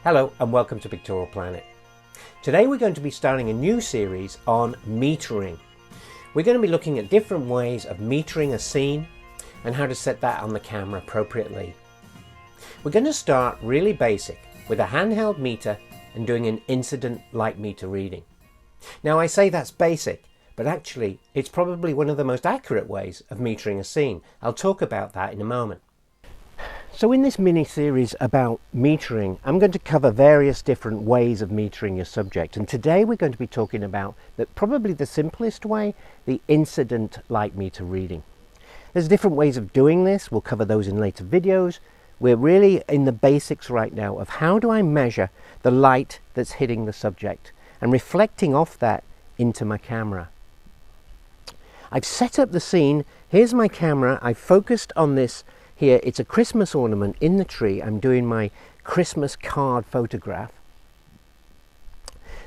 Hello and welcome to Pictorial Planet. Today we're going to be starting a new series on metering. We're going to be looking at different ways of metering a scene and how to set that on the camera appropriately. We're going to start really basic with a handheld meter and doing an incident light meter reading. Now I say that's basic, but actually it's probably one of the most accurate ways of metering a scene. I'll talk about that in a moment. So in this mini-series about metering, I'm going to cover various different ways of metering your subject. And today we're going to be talking about probably the simplest way, the incident light meter reading. There's different ways of doing this. We'll cover those in later videos. We're really in the basics right now of how do I measure the light that's hitting the subject and reflecting off that into my camera. I've set up the scene. Here's my camera. I've focused on this. Here, it's a Christmas ornament in the tree. I'm doing my Christmas card photograph.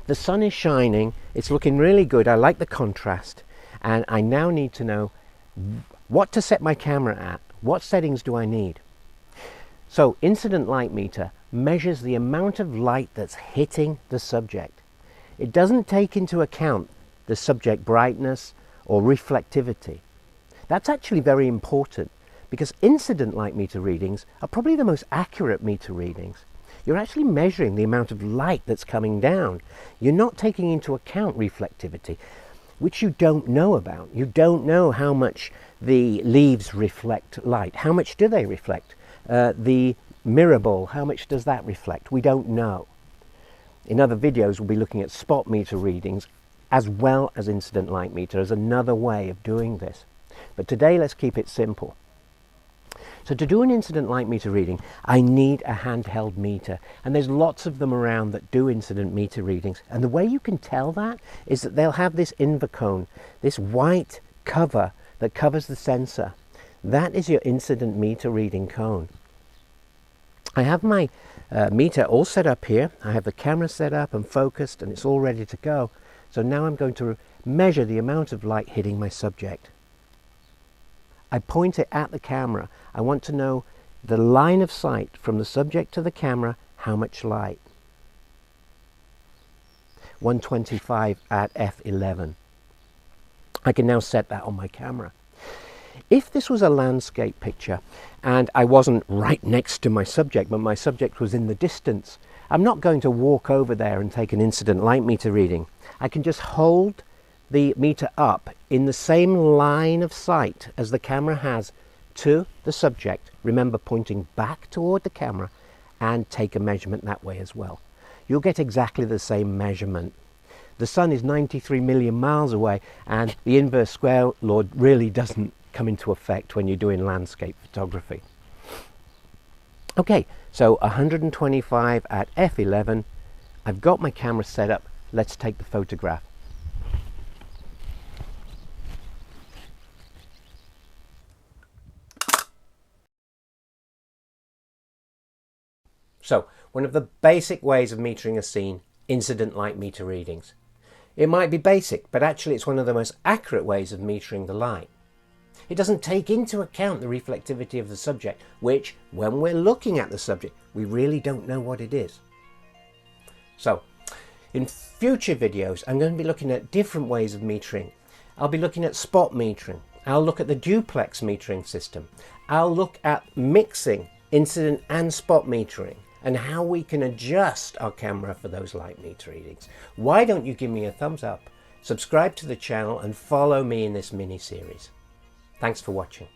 The sun is shining. It's looking really good. I like the contrast. And I now need to know what to set my camera at. What settings do I need? So, incident light meter measures the amount of light that's hitting the subject. It doesn't take into account the subject brightness or reflectivity. That's actually very important, because incident light meter readings are probably the most accurate meter readings. You're actually measuring the amount of light that's coming down. You're not taking into account reflectivity, which you don't know about. You don't know how much the leaves reflect light. How much do they reflect? The mirror ball, how much does that reflect? We don't know. In other videos, we'll be looking at spot meter readings as well as incident light meter as another way of doing this. But today, let's keep it simple. So to do an incident light meter reading, I need a handheld meter. And there's lots of them around that do incident meter readings. And the way you can tell that is that they'll have this Invacone, this white cover that covers the sensor. That is your incident meter reading cone. I have my meter all set up here. I have the camera set up and focused, and it's all ready to go. So now I'm going to measure the amount of light hitting my subject. I point it at the camera. I want to know the line of sight from the subject to the camera, how much light. 125 at f11. I can now set that on my camera. If this was a landscape picture and I wasn't right next to my subject, but my subject was in the distance, I'm not going to walk over there and take an incident light meter reading. I can just hold the meter up in the same line of sight as the camera has to the subject. Remember, pointing back toward the camera, and take a measurement that way as well. You'll get exactly the same measurement. The sun is 93 million miles away, and the inverse square law really doesn't come into effect when you're doing landscape photography. Okay, so 125 at f11. I've got my camera set up. Let's take the photograph. So, one of the basic ways of metering a scene, incident light meter readings. It might be basic, but actually it's one of the most accurate ways of metering the light. It doesn't take into account the reflectivity of the subject, which, when we're looking at the subject, we really don't know what it is. So, in future videos, I'm going to be looking at different ways of metering. I'll be looking at spot metering. I'll look at the duplex metering system. I'll look at mixing incident and spot metering, and how we can adjust our camera for those light meter readings. Why don't you give me a thumbs up, subscribe to the channel, and follow me in this mini-series. Thanks for watching.